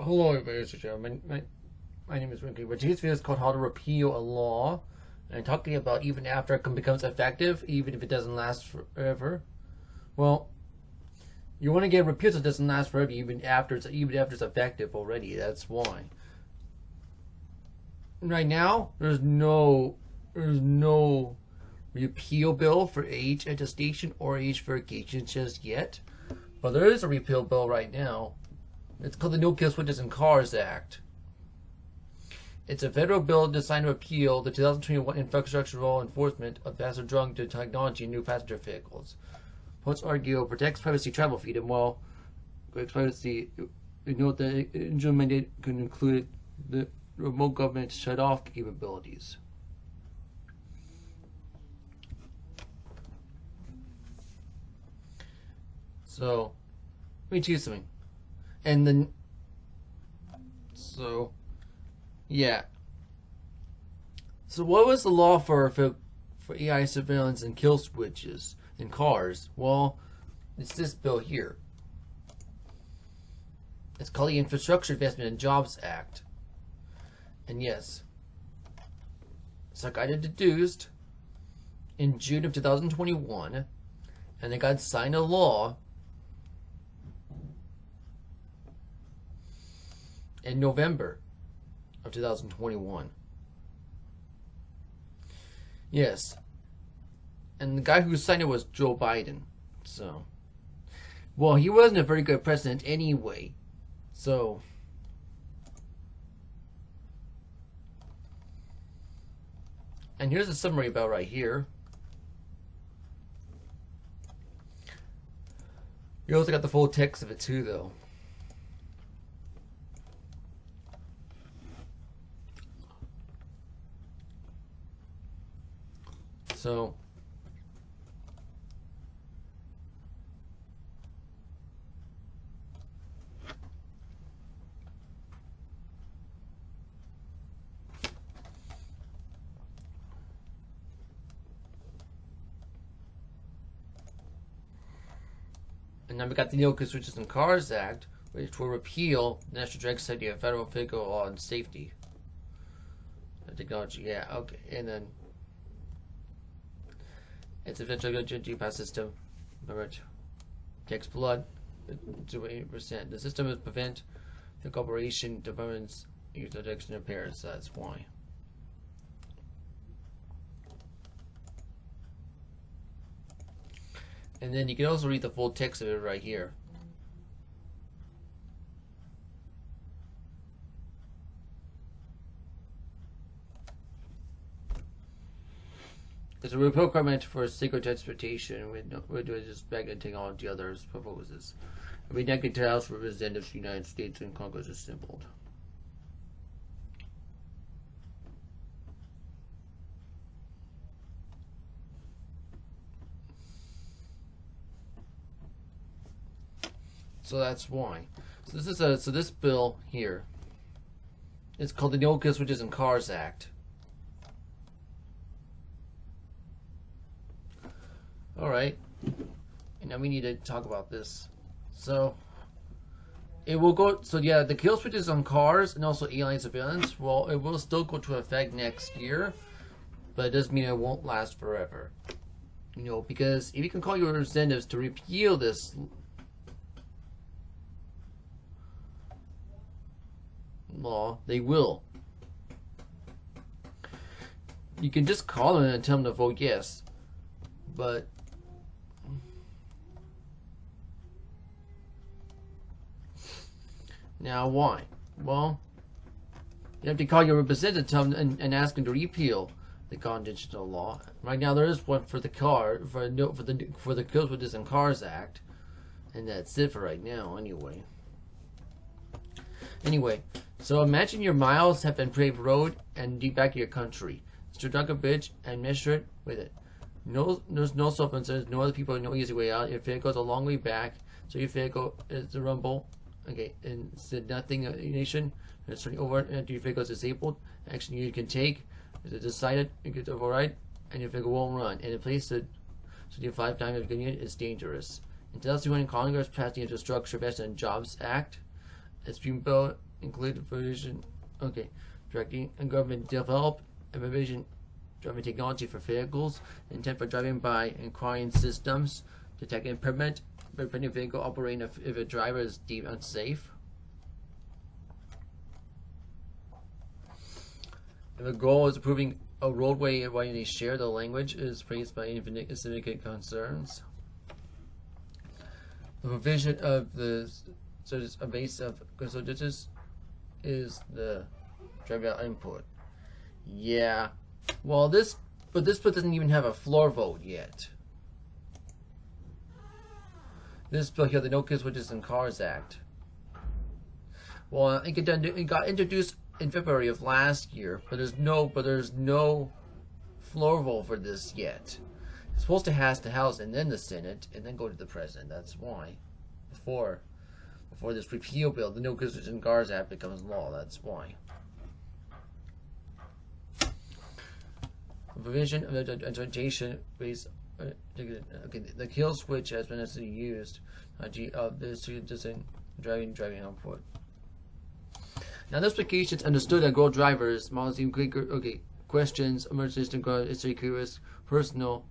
Hello, everybody. Mr. Joe. My name is Ricky. But today's video is called How to Repeal a Law. And talking about even after it becomes effective, even if it doesn't last forever. Well, you want to get repealed so it doesn't last forever, even after it's effective already. That's why. Right now, there's no repeal bill for age attestation or age verification just yet. But there is a repeal bill right now. It's called the No Kill Switches in Cars Act. It's a federal bill designed to repeal the 2021 Infrastructural Enforcement of Passenger Drug Technology in New Passenger Vehicles. Posts argue it protects privacy travel freedom while privacy. We note that engine mandate could include the remote government shut-off capabilities. So, let me choose something. And then, yeah. So what was the law for AI surveillance and kill switches in cars? Well, it's this bill here. It's called the Infrastructure Investment and Jobs Act. And yes, it's like I deduced in June of 2021, and it got signed a law in November of 2021. Yes. And the guy who signed it was Joe Biden. So, well, he wasn't a very good president anyway. So, and here's a summary about right here. You also got the full text of it too, though. So, and then we got the No Kill Switches in Cars Act, which will repeal the National Drug Safety of Federal Vehicle Law and Safety. Technology, yeah, okay, and then it's a federal pass system. Remember, takes blood to 8%. The system is prevent the corporation departments use detection repairs. That's why. And then you can also read the full text of it right here. It's a requirement for secret transportation with just back and technology others proposes. We now can tell House Representatives of the United States and Congress assembled. So that's why. So this is this bill here. It's called the No Kill Switches in Cars Act. Alright, and now we need to talk about this. So, it will go, so yeah, the kill switches on cars and also alien surveillance, well, it will still go to effect next year, but it doesn't mean it won't last forever. You know, because if you can call your representatives to repeal this law, they will. You can just call them and tell them to vote yes, but now, why? Well, you have to call your representative and ask them to repeal the constitutional law. Right now, there is one for the Kill Switches in Cars Act, and that's it for right now. Anyway, so imagine your miles have been paved road and deep back to your country. Struck a bridge and measure it with it. There's no cell phone service, no other people, no easy way out. Your vehicle is a long way back, so your vehicle is a rumble. Okay, and said nothing nation. It's turning over and your vehicle is disabled. Action you can take is it decided you get override and your vehicle won't run. And in place of 5 times of unit is dangerous. In 2021, Congress passed the Infrastructure Investment and Jobs Act. It's been built include provision, directing and government develop and provision driving technology for vehicles, intent for driving by inquiring systems, detect and permit, preventing vehicle operating if a driver is deemed unsafe. If the goal is approving a roadway when they share the language is praised by significant concerns. The provision of the a base of digits is the driver input. Yeah. Well, this bill doesn't even have a floor vote yet. This bill here, the No Kill Switches in Cars Act. Well, it got introduced in February of last year, but there's no floor vote for this yet. It's supposed to pass the House and then the Senate and then go to the President. That's why. Before this repeal bill, the No Kill Switches in Cars Act becomes law. That's why. The provision of the interpretation based the kill switch has been necessarily used of this to driving output. Now, this application is understood that goal drivers, models, questions, emergency history, curious, personal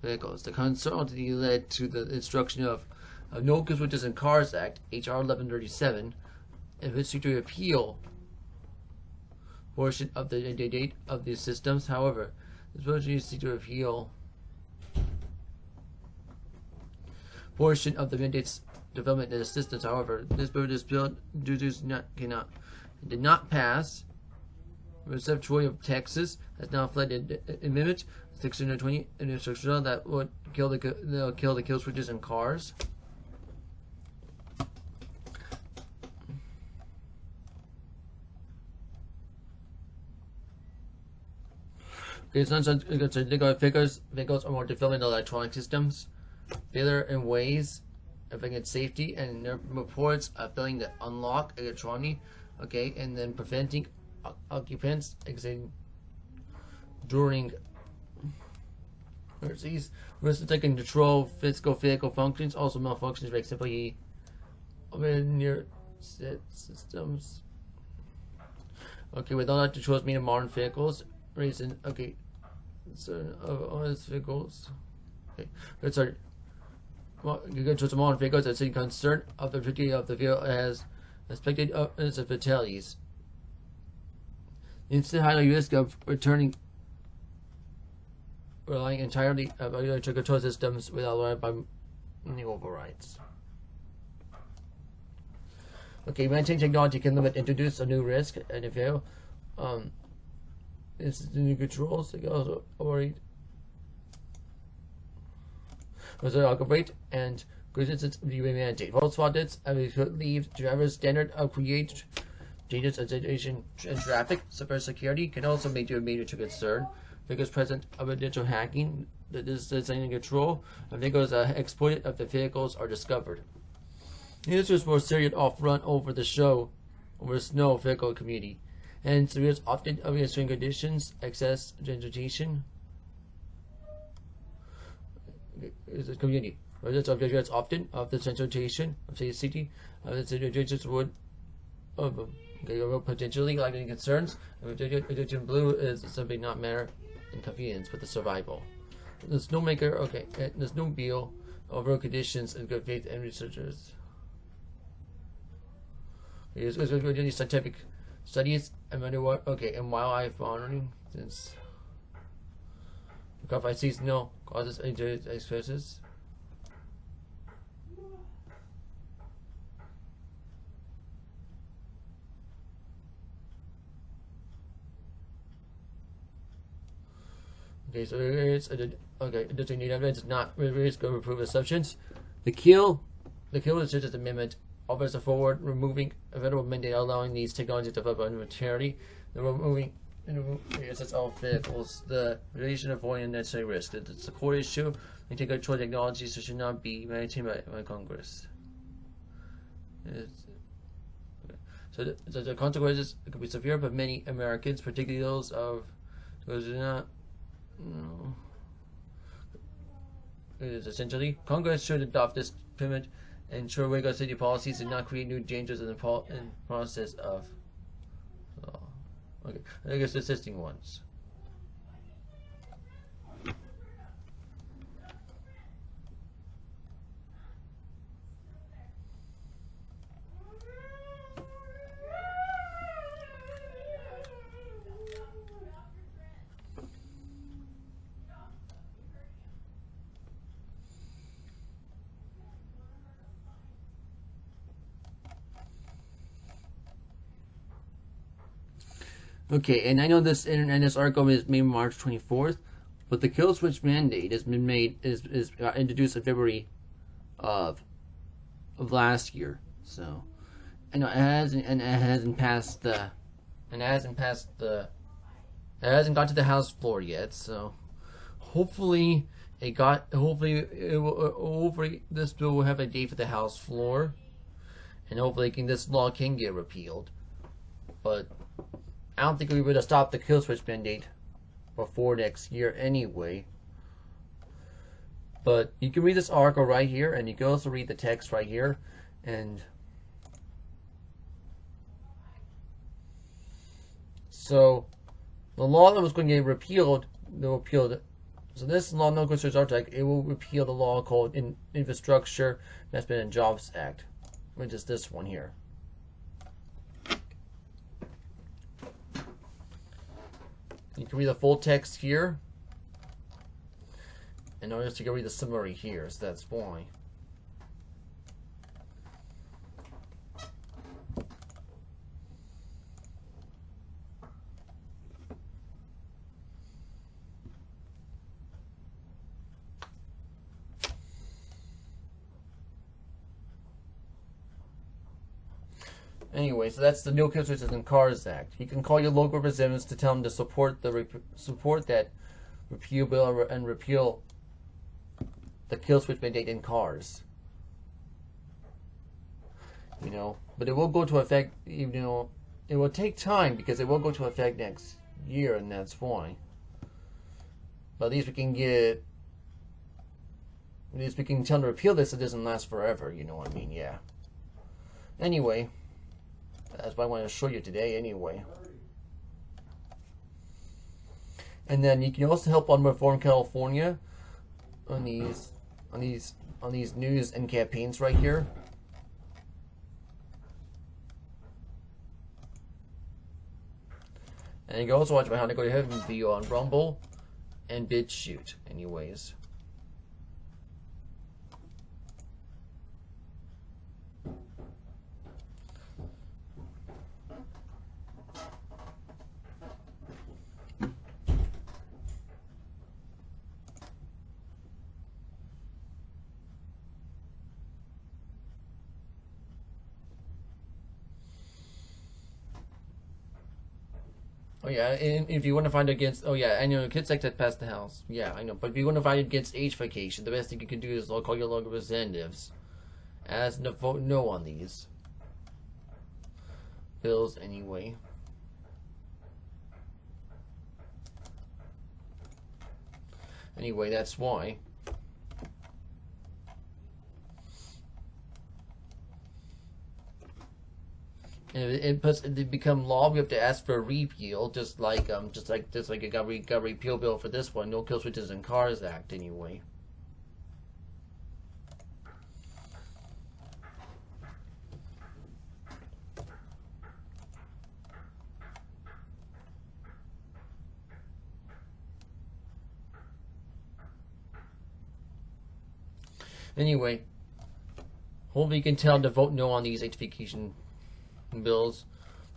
vehicles. The consultancy led to the instruction of No Kill Switches in Cars Act, H.R. 1137, and which to repeal portion of the date of these systems. However, this provision seeks to repeal portion of the mandate's development and assistance. However, this bill did not pass. Representative Troy of Texas has now fled an amendment 620 in instruction that would kill the kill switches in cars. Vehicles are more development of electronic systems, failure in ways affecting safety, and reports of failing to unlock electronic, and then preventing occupants exiting during emergencies. Risks of taking control physical vehicle functions, also malfunctions like simply near systems. With all that controls made in modern vehicles, reason honest vehicles. Sorry. You go to modern vehicles that's in concern of the safety of the vehicle as expected as of fatalities. Instant high risk of relying entirely on electric control systems without relying by any overrides. Maintain technology can introduce a new risk and if fail, it's the new controls they also already operate and resistance viewing mandate. False audits could leave drivers standard of create dangerous situation and traffic. Cybersecurity can also make you a major concern because present of digital hacking that is designing control of vehicles exploited if the vehicles are discovered. This was more serious off-run over the snow vehicle community. And severe often of extreme conditions, excess vegetation is a community. Residents of areas often of the transportation of the city of the situations would potentially likely concerns. Vegetation blue is simply not matter inconvenience but the survival. The snowmaker, the snowmobile of road conditions and good faith and researchers. It's really scientific studies and and wildlife monitoring since because I see snow causes injuries expresses. So it's doesn't need evidence, not risk of prove assumptions. The kill is just an amendment offers a forward removing a federal mandate allowing these technologies to develop maturity. The removing it's all vehicles. The relation of avoiding unnecessary risk. It's a core issue. We take control technologies so should not be maintained by Congress. So the consequences could be severe, but many Americans, particularly those who do not. It is essentially Congress should adopt this payment ensure regular city policies and not create new dangers in the process of. Oh, okay, I guess assisting ones. Okay, and I know this article is made March 24th, but the kill switch mandate has been made is introduced in February of last year. So I know it hasn't passed the it hasn't got to the House floor yet. So hopefully this bill will have a date for the House floor, and hopefully this law can get repealed. But I don't think we would have stopped the kill switch mandate before next year anyway. But you can read this article right here, and you can also read the text right here. And so the law that was going to get repealed, so this law, no concerns Article, it will repeal the law called Infrastructure Investment and Jobs Act, which is this one here. You can read the full text here, and notice you can read the summary here, so that's why. Anyway, so that's the No Kill Switches in Cars Act. You can call your local representatives to tell them to support that repeal bill and repeal the kill switch mandate in cars. But it will go to effect. It will take time because it will go to effect next year, and that's why. But at least we can tell them to repeal this. It doesn't last forever. You know what I mean? Yeah. Anyway. That's what I wanted to show you today anyway. And then you can also help on Reform California on these news and campaigns right here. And you can also watch my How to Go to Heaven video on Rumble and BitChute anyways. Oh yeah, and if you want to fight against, oh yeah, I know kids like that passed the House. Yeah, I know, but if you want to fight against age vacation, the best thing you can do is call your local representatives, ask them to vote no on these bills anyway. Anyway, that's why. And it become law, we have to ask for a repeal, just like it got repeal bill for this one, No Kill Switches in Cars Act anyway. Anyway, hopefully you can tell them to vote no on these age vacation bills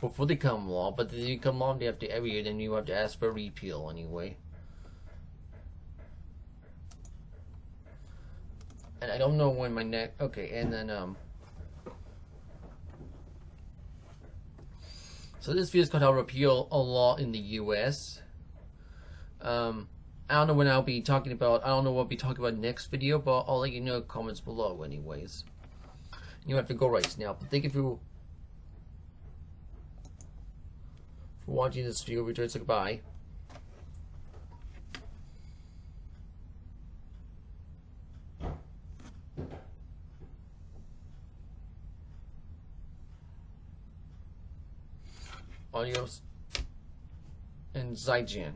before they become law, but they become law, they have to every year, then you have to ask for a repeal anyway. And I don't know when my next, okay, and then so this video is called How to Repeal a Law in the US. I don't know when I'll be talking about, I don't know what I'll be talking about next video, but I'll let you know in the comments below anyways. You have to go right now, but thank you for watching this video. Returns, so goodbye. Adios and Zaijian.